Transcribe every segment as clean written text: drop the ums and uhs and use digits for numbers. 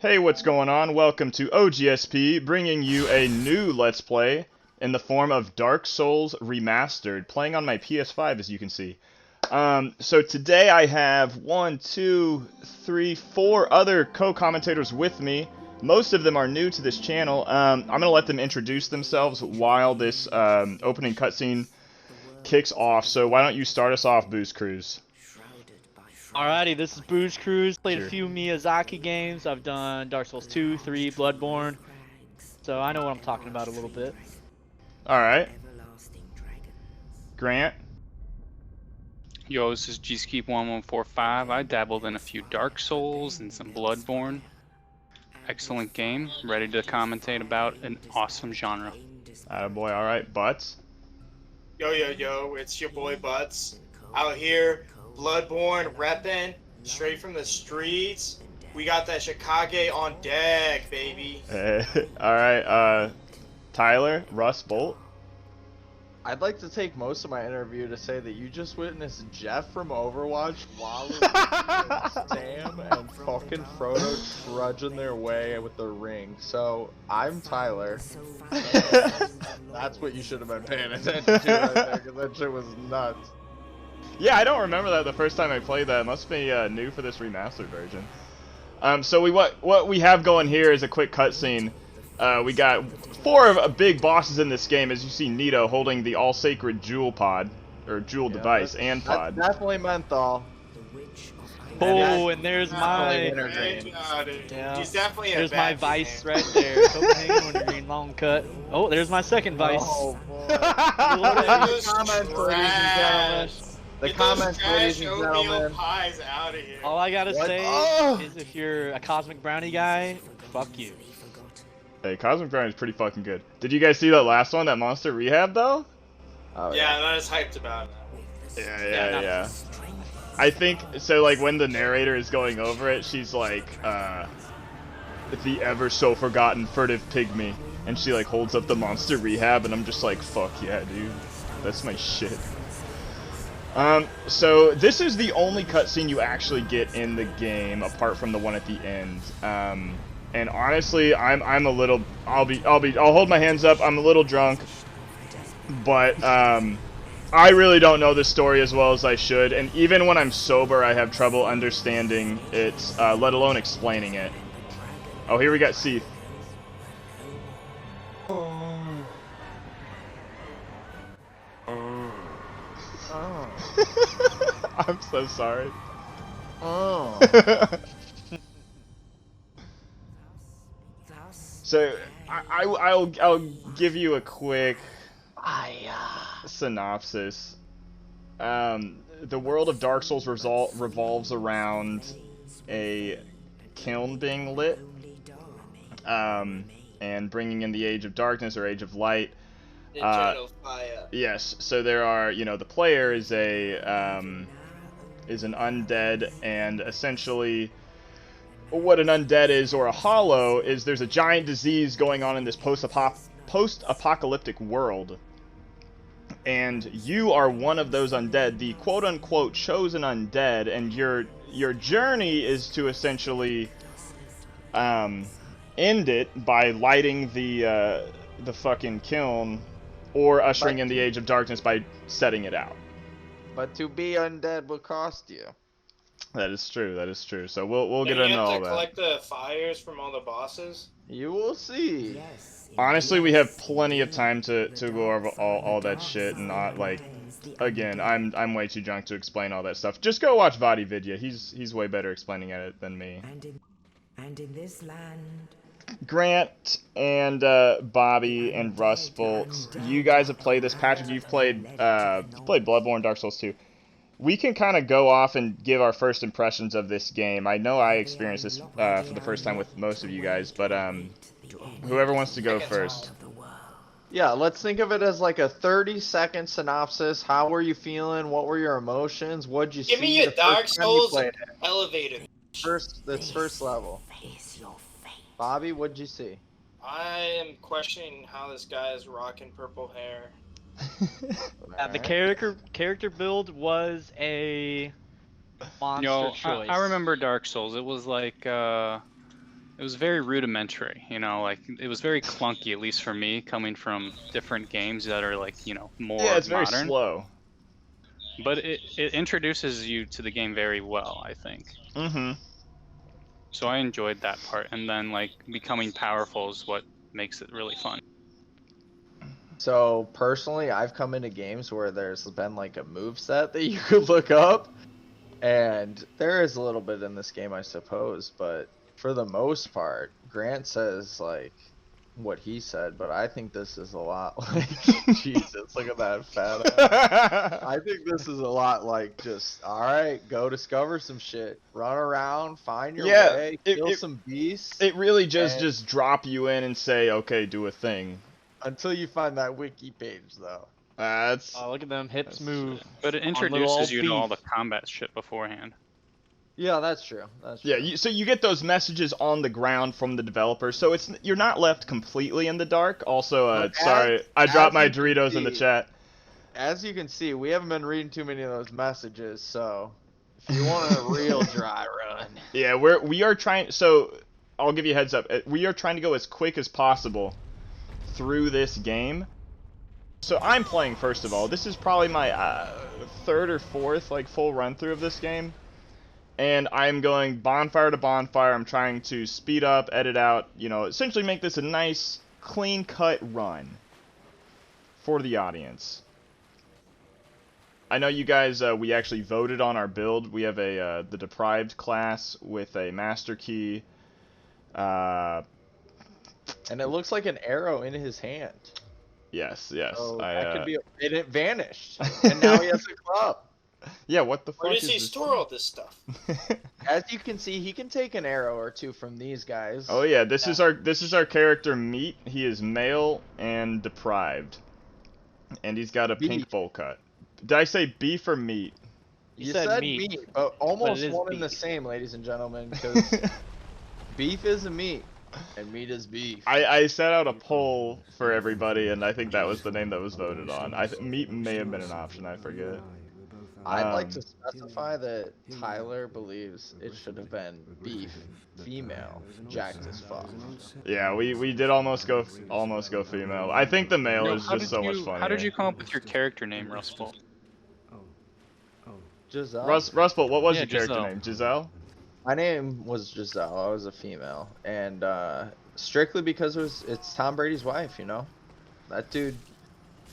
Hey, what's going on? Welcome to OGSP, bringing you a new Let's Play in the form of Dark Souls Remastered, playing on my PS5, as you can see. So today I have 4 other co-commentators with me. Most of them are new to this channel. I'm going to let them introduce themselves while this opening cutscene kicks off. So why don't you start us off, Booze Cruise? Alrighty, this is Booze Cruise. Played Sure. a few Miyazaki games. I've done Dark Souls 2, 3, Bloodborne. So I know what I'm talking about a little bit. Alright. Grant? Yo, this is GSkeep1145. I dabbled in a few Dark Souls and some Bloodborne. Excellent game. Ready to commentate about an awesome genre. Attaboy, alright. Butts? Yo, it's your boy Butts. Out here, Bloodborne, reppin', straight from the streets. We got that Chicago on deck, baby. Alright, Tyler? Russ Bolt? I'd like to take most of my interview to say that you just witnessed Jeff from Overwatch following Sam and fucking Frodo trudging their way with the ring. So, I'm Tyler. That's what you should have been paying attention to right there, because that shit was nuts. Yeah, I don't remember that the first time I played that. It must be new for this remastered version. So what we have going here is a quick cutscene. We got 4 big bosses in this game, as you see Nito holding the all-sacred jewel pod, or jewel device, and pod. That's definitely menthol. Oh, and there's my... Yeah. He's definitely a There's bad my vice man. right there. Copenhagen Wintergreen long cut. Oh, there's my second vice. Oh, boy. Those Comments, ladies and trash. gentlemen. The Get comments, those ladies trash and oatmeal gentlemen. pies out of here. All I gotta What? say Oh! is if you're a Cosmic Brownie guy, fuck you. Hey, Cosmic Brownie is pretty fucking good. Did you guys see that last one, that Monster Rehab, though? Oh, Yeah, I'm not as hyped about it. Yeah. I think, so like when the narrator is going over it, she's like, the ever so forgotten furtive pygmy. And she like holds up the Monster Rehab, and I'm just like, fuck yeah, dude. That's my shit. So this is the only cutscene you actually get in the game, apart from the one at the end. And honestly, I'm a little, I'll hold my hands up, I'm a little drunk. But, I really don't know the story as well as I should, and even when I'm sober, I have trouble understanding it, let alone explaining it. Oh, here we got Seath. I'm so sorry. Oh. So, I'll give you a quick synopsis. The world of Dark Souls revolves around a kiln being lit, and bringing in the Age of Darkness or Age of Light. Eternal fire. Yes, so there are, the player is an undead, and essentially what an undead is, or a hollow, is there's a giant disease going on in this post-apocalyptic world. And you are one of those undead, the quote-unquote chosen undead, and your journey is to essentially end it by lighting the fucking kiln, or ushering in the Age of Darkness by setting it out. But to be undead will cost you. That is true. So we'll get Don't you into have all to that. collect the fires from all the bosses? You will see. Honestly, we have plenty of time to go over all that shit, and not like, again, I'm way too drunk to explain all that stuff. Just go watch Vadi Vidya. He's way better explaining it than me. And in this land, Grant and Bobby and Russ Bolt, you guys have played this. Patrick, you've played Bloodborne, Dark Souls 2. We can kind of go off and give our first impressions of this game. I know I experienced this for the first time with most of you guys, but whoever wants to go first. Yeah, let's think of it as like a 30-second synopsis. How were you feeling? What were your emotions? What'd you see? Give me a the Dark first time you Souls played it? elevator. This first level. face your fate. Bobby, what'd you see? I am questioning how this guy is rocking purple hair. The character build was a monster choice. I remember Dark Souls. It was like It was very rudimentary, you know, like it was very clunky, at least for me, coming from different games that are like, you know, more Yeah, it's very modern. slow. But it introduces you to the game very well, I think. Mm-hmm. So I enjoyed that part, and then like becoming powerful is what makes it really fun. So personally, I've come into games where there's been like a move set that you could look up, and there is a little bit in this game, I suppose, but for the most part, Grant says like what he said, but I think this is a lot like Jesus, look at that fat ass. I think this is a lot like just all right, go discover some shit, run around, find your Yeah, way, kill some beasts. It really and- just drop you in and say, okay, do a thing. until you find that wiki page, though. That's Oh, look at them hips move. But it On little introduces old you to all the beef. combat shit beforehand. Yeah, that's true. That's true. yeah. So you get those messages on the ground from the developer, so you're not left completely in the dark. Also, But sorry, I dropped my as you can Doritos in the see- chat. As you can see, we haven't been reading too many of those messages, so if you want a real dry run, Yeah, we are trying. So I'll give you a heads up. We are trying to go as quick as possible through this game. So I'm playing first of all. This is probably my third or fourth like full run through of this game, and I'm going bonfire to bonfire. I'm trying to speed up, edit out, you know, essentially make this a nice, clean-cut run for the audience. I know you guys, we actually voted on our build. We have the Deprived class with a Master Key. and it looks like an arrow in his hand. Yes. So that could be. And it vanished, and now he has a club. Yeah, what the fuck Where is does he this? store all this stuff? As you can see, he can take an arrow or two from these guys. Oh yeah, this is our character Meat. He is male and deprived, and he's got a pink Beef. bowl cut. Did I say beef or meat? You said said meat, meat, but almost it is one and the beef. same, ladies and gentlemen, because beef is a meat, and meat is beef. I set out a poll for everybody, and I think that was the name that was voted on. Meat may have been an option. I forget. I'd like Um, to specify that Tyler believes it should have been beef, female, jacked as fuck. Yeah, we did almost go female. I think the male is just so much funnier. How did you come up with your character name, Rustful? Giselle? Rustbolt, what was Yeah, your character Giselle. name? Giselle? My name was Giselle. I was a female, and strictly because it's Tom Brady's wife. You know, that dude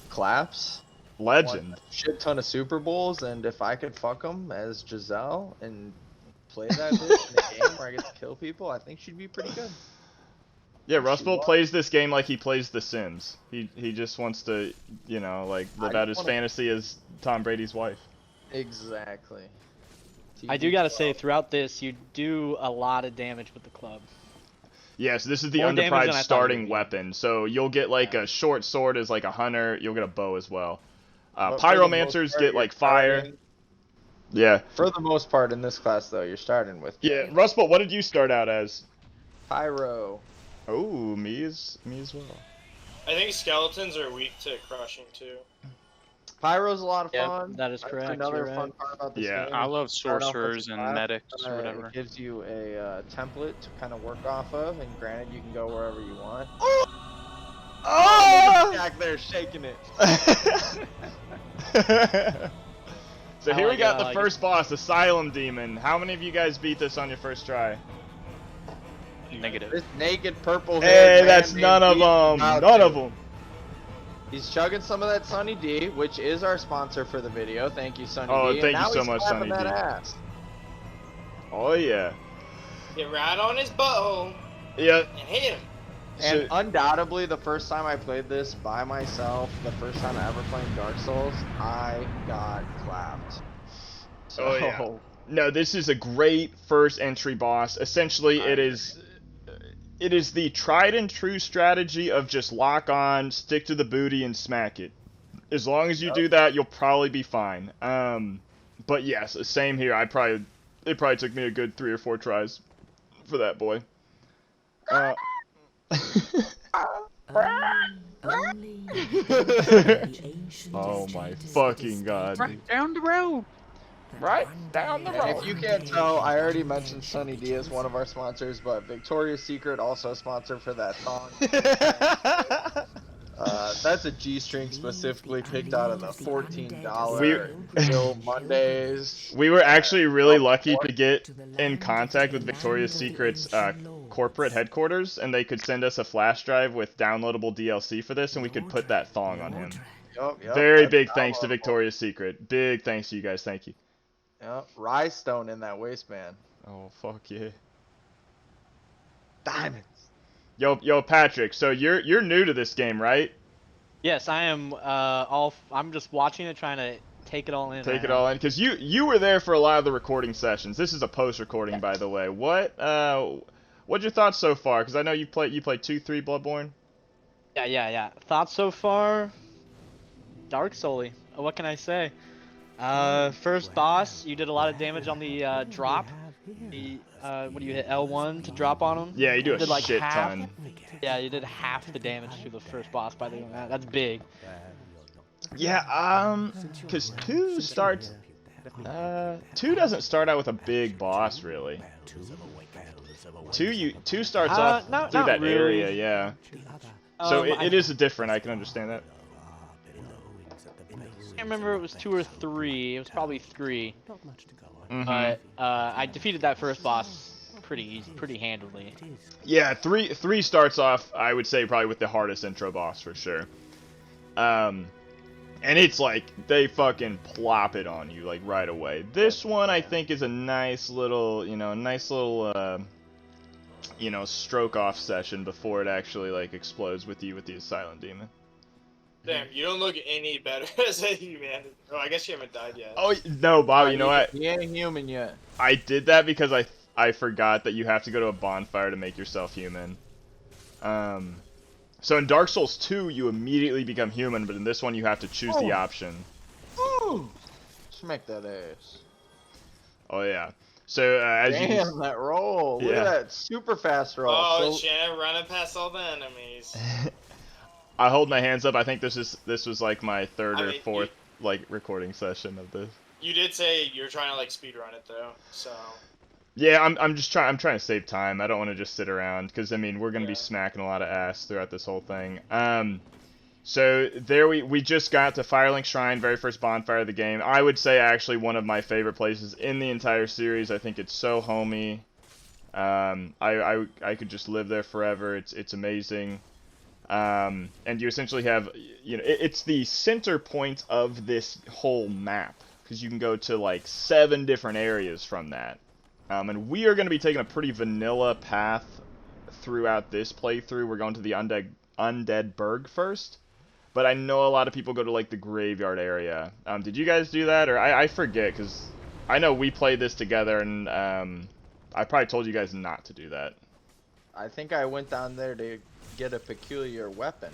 claps. Legend. Won a shit ton of Super Bowls, and if I could fuck him as Giselle and play that bitch in a game where I get to kill people, I think she'd be pretty good. Yeah, She Rustbolt was. plays this game like he plays The Sims. He just wants to, you know, like live I out his just wanna- fantasy as Tom Brady's wife. Exactly. I do gotta say, throughout this, you do a lot of damage with the club. Yes, this is the More damage undeprived than I thought it starting would be. weapon. So you'll get like Yeah. a short sword as like a hunter. You'll get a bow as well. But for the most Pyromancers part, get you're like fire. starting- Yeah. For the most part in this class, though, you're starting with Yeah, Rustbolt, what did you start out as? Pyro. Oh, me as well. I think skeletons are weak to crushing too. Pyro's a lot of Yeah, fun. that is That's correct, Another you're fun right. part about this Yeah. game. I love Start off with sorcerers the and class, medics or whatever. It gives you a template to kind of work off of, and granted, you can go wherever you want. Oh! Jack there shaking it. So I here we like got it, I the like first boss, Asylum Demon. How many of you guys beat this on your first try? Negative. This naked purple Hey, that's none of them. None of them. He's chugging some of that Sunny D, which is our sponsor for the video. Thank you, Sunny Oh, D. thank and you now so he's much, slapping Sunny that D. ass. Oh yeah. Get right on his butthole Yeah. and hit him. And So- undoubtedly, the first time I played this by myself, the first time I ever played Dark Souls, I got clapped. So, Oh, yeah. No, this is a great first entry boss. Essentially, it is the tried and true strategy of just lock on, stick to the booty, and smack it. As long as you do that, you'll probably be fine. But yes, same here. It probably took me a good 3 or 4 tries for that boy. Only the ancient Oh my street is fucking god. Right down the road. right down the And road. if you can't tell, I already mentioned Sunny D as one of our sponsors, but Victoria's Secret also a sponsor for that thong. That's a G-string specifically picked out of the $14 Bill Mondays. We were actually really lucky to get in contact with Victoria's Secret's corporate headquarters, and they could send us a flash drive with downloadable DLC for this, and we could put that thong on him. Yep, Very that's big thanks to downloadable. Victoria's Secret. Big thanks to you guys. Thank you. Yep, rhinestone in that waistband. Oh, fuck yeah. Diamonds. Yo, Patrick. So you're new to this game, right? Yes, I am. I'm just watching it, trying to take it all in. Take it all in, because you were there for a lot of the recording sessions. This is a post-recording, by the way. What's your thoughts so far? Because I know you played 2-3 Bloodborne. Yeah. Thoughts so far? Dark Soul-y. What can I say? First boss, you did a lot of damage on the drop. What do you hit L1 to drop on him? Yeah, you do a did like shit half. ton. Yeah, you did half the damage to the first boss by doing that. That's big. Yeah, because 2 starts... 2 doesn't start out with a big boss, really. 2 starts off not through that really. area, yeah. So it is different, I can understand that. I can't remember if it was 2 or 3. It was probably 3. Mhm. But I defeated that first boss pretty easy, pretty handily. Yeah, 3 starts off, I would say, probably with the hardest intro boss for sure. And it's like they fucking plop it on you like right away. This one I think is a nice little, stroke off session before it actually like explodes with you with the Silent Demon. Damn, you don't look any better as a human. Oh, I guess you haven't died yet. Oh no, Bob, you know what? He ain't human yet. I did that because I forgot that you have to go to a bonfire to make yourself human. So in Dark Souls 2, you immediately become human, but in this one, you have to choose the option. Ooh. Smack that ass. Oh yeah. So as Damn, you can... that roll. Look Yeah. at that super fast roll. Oh, So- Shannon running past all the enemies. I hold my hands up. I think this was like my third I or mean, fourth like recording session of this. You did say you're trying to like speedrun it though, so. Yeah, I'm trying to save time. I don't want to just sit around because I mean we're gonna be Yeah. smacking a lot of ass throughout this whole thing. So there we just got to Firelink Shrine, very first bonfire of the game. I would say actually one of my favorite places in the entire series. I think it's so homey. I could just live there forever. It's amazing. And you essentially have, it's the center point of this whole map because you can go to like 7 different areas from that. And we are going to be taking a pretty vanilla path throughout this playthrough. We're going to the Undead Burg first, but I know a lot of people go to like the graveyard area. Did you guys do that, or I forget because I know we played this together, and I probably told you guys not to do that. I think I went down there to get a peculiar weapon.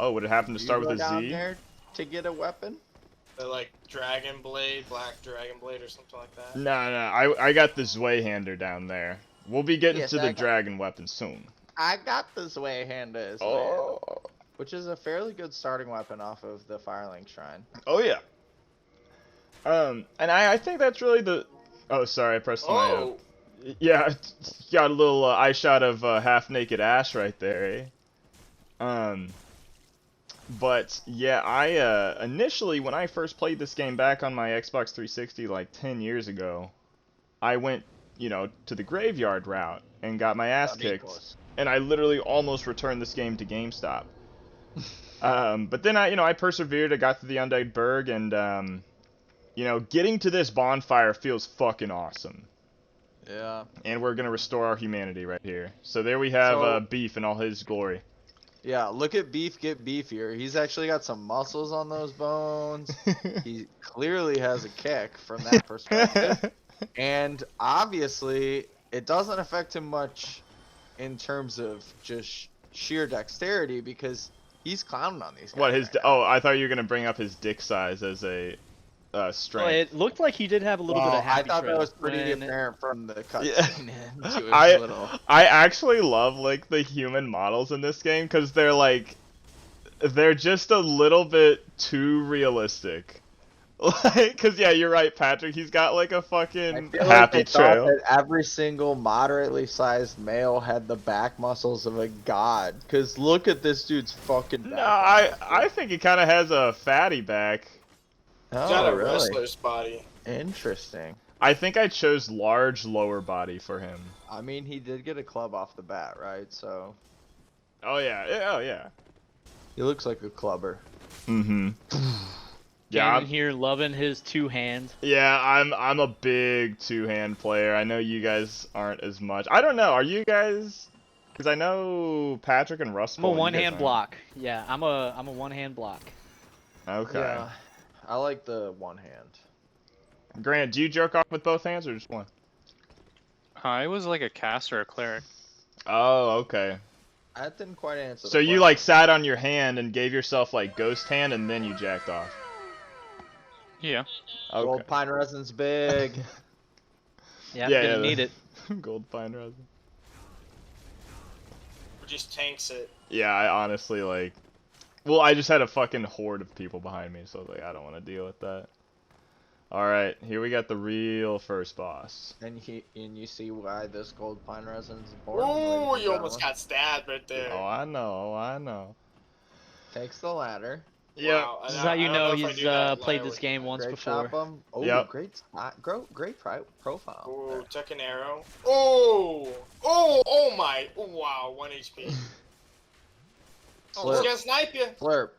Oh, would it happen to You start go with a down Z? there to get a weapon? The like dragon blade, black dragon blade, or something like that. No, I got the Zweihander down there. We'll be getting Yes, to I the got- dragon weapon soon. I got this way hand as well. Oh, Which is a fairly good starting weapon off of the Firelink Shrine. oh yeah. And I think that's really the. Oh, sorry, I pressed my. Oh, Yeah, got a little eye shot of half-naked Ash right there, eh? But yeah, I initially when I first played this game back on my Xbox 360 like 10 years ago, I went, to the graveyard route and got my ass kicked, and I literally almost returned this game to GameStop. But then I persevered. I got to the Undead Burg, and getting to this bonfire feels fucking awesome. Yeah. And we're gonna restore our humanity right here. So there we have So- Beef in all his glory. Yeah, look at Beef get beefier. He's actually got some muscles on those bones. He clearly has a kick from that perspective. And obviously, it doesn't affect him much in terms of just sheer dexterity because he's clowning on these guys. What his? right now. Oh, I thought you were gonna bring up his dick size as a Well, strength. it looked like he did have a little bit Well, of happy I thought that trail was pretty when- apparent from the Yeah. cutscene. into his I little... I actually love like the human models in this game because they're just a little bit too realistic. Like, cause yeah, you're right, Patrick. He's got like a I fucking feel like happy they thought trail. that every single moderately sized male had the back muscles of a god. Cause look at this dude's fucking back. No, I think he kind of has a fatty back. Oh, He's got a really? wrestler's body. Interesting. I think I chose large lower body for him. I mean, he did get a club off the bat, right? So Oh yeah, oh yeah. he looks like a clubber. Mm-hmm. Yeah, Yeah, in here loving his two hands. yeah. I'm a big two-hand player. I know you guys aren't as much. I don't know. Are you guys? Because I know Patrick and Russ. I'm a one-hand block. Yeah, I'm a one-hand block. Okay. Yeah, I like the one hand. Grant, do you jerk off with both hands or just one? I was like a caster or a cleric. Oh, okay. That didn't quite answer. So the you like sat on your hand and gave yourself like ghost hand and then you jacked off. Yeah. Okay. Gold pine resin's big. Yeah, Yeah, gonna yeah, need it. Gold pine resin. Or just tanks it. Yeah, I honestly like. Well, I just had a fucking horde of people behind me, so I was like, I don't want to deal with that. All right, here we got the real first boss. And you see why this gold pine resin's important. Ooh, ladies you and almost gentlemen. got stabbed right there. Oh, I know, I know. Takes the ladder. Yeah. Wow, This is I how you don't know if I he's do that played live this with- game once Great before. chop 'em. Oh, Yep. great profile. Ooh, there. took an arrow. Oh my. Oh, wow, 1 HP. Oh, he's Slurp. gonna snipe you. Slurp.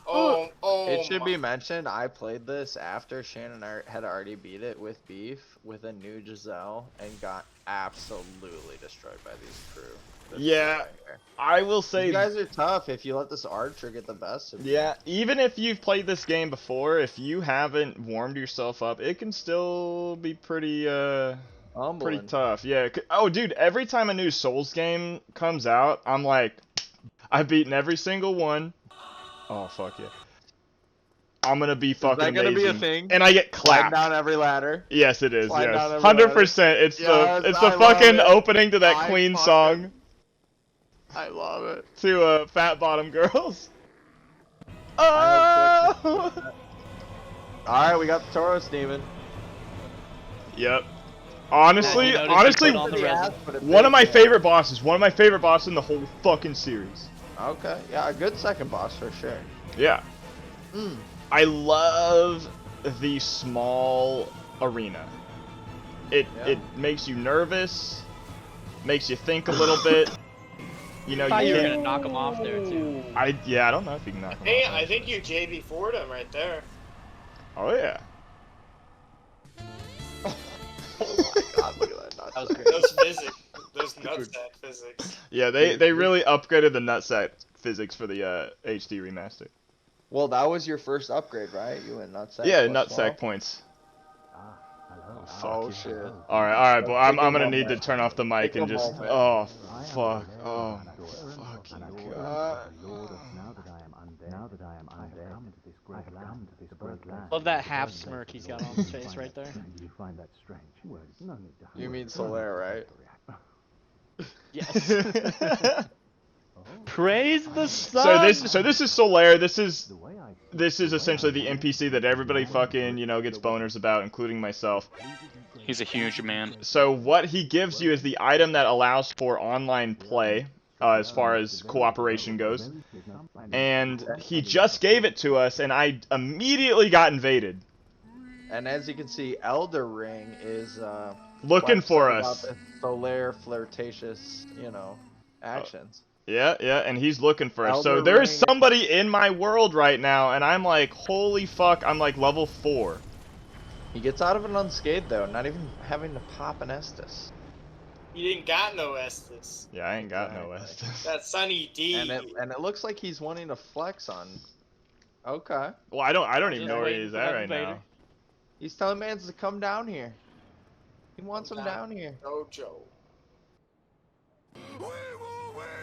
Oh, It should my. be mentioned, I played this after Shannon had already beat it with Beef, with a new Giselle, and got absolutely destroyed by these crew. This Yeah. right here. I will say. You guys are tough if you let this archer get the best of you. Yeah, even if you've played this game before, if you haven't warmed yourself up, it can still be pretty Humbling. tough. Yeah. Oh, dude, every time a new Souls game comes out, I'm like, I've beaten every single one. Oh, fuck yeah. I'm gonna be fucking that gonna amazing. be a thing? And I get Climb clapped. down every ladder. Yes, it is. Slide Yes, down every 100%. It's Yes, the I love fucking it. opening to that I Queen fucking- song I love it. to Fat Bottom Girls. I hope Oh. Alright, we got the Tauros demon. Yep. Honestly, Yeah, you noticed honestly, he put on the resin. one of my favorite bosses. One of my favorite bosses in the whole fucking series. Okay, yeah, a good second boss for sure. Yeah. Mm. I love the small arena. It Yeah. it makes you nervous, makes you think a little bit. You know, I thought you you were can't. gonna knock him off there too. I don't know if you can knock him Hey, off. I think you JB4'd him right there. Oh yeah. God, look at that. That was great. Those physics. Those nutsack physics. Yeah, they really upgraded the nutsack physics for the HD remaster. Well, that was your first upgrade, right? You went nutsack. Yeah, plus nutsack 12? points. Oh shit. All right, but I'm Take a gonna need to moment. turn off the mic Take and a just. moment. Oh fuck. Oh fucking god. Love that half smirk he's got on his face right there. You mean Solaire, right? Yes. Praise the sun. So this is Solaire. This is essentially the NPC that everybody fucking gets boners about, including myself. He's a huge man. So what he gives you is the item that allows for online play, as far as cooperation goes. And he just gave it to us, and I immediately got invaded. And as you can see, Elder Ring is Looking for about us. the Solaire flirtatious, actions. Yeah, and he's looking for us. So Elder there is Ring- somebody in my world right now, and I'm like, holy fuck, I'm like level 4. He gets out of it unscathed though, not even having to pop an Estus. You didn't got no Estus. Yeah, I ain't got no Exactly. Estus. That's Sunny D. And it looks like he's wanting to flex on. Okay. Well, I don't even Just know where waiting he's for at that right invader. now. He's telling mans to come down here. He wants him Come down here. Dojo.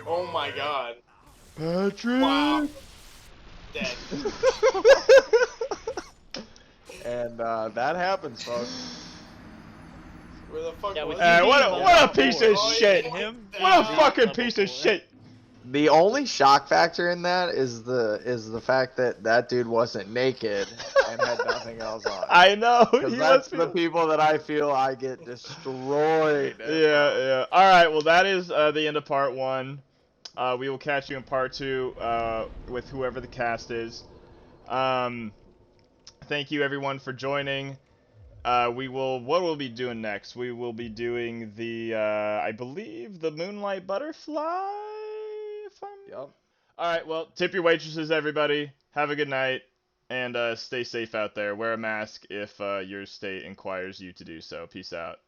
Oh my god. Patrick. Wow. Dead. And that happens, folks. Where the fuck Yeah, was with he? you what a piece of Oh, shit. yeah, Him? What a down. fucking piece of shit. The only shock factor in that is the fact that that dude wasn't naked and had nothing else on. I know. Because He that's must the be. people that I feel I get destroyed. Yeah, from. yeah. All right. Well, that is the end of part 1. We will catch you in part 2 with whoever the cast is. Thank you everyone for joining. We will. What will we be doing next? We will be doing the. I believe the Moonlight Butterfly. If I'm. Yep. All right. Well, tip your waitresses, everybody. Have a good night, and stay safe out there. Wear a mask if your state inquires you to do so. Peace out.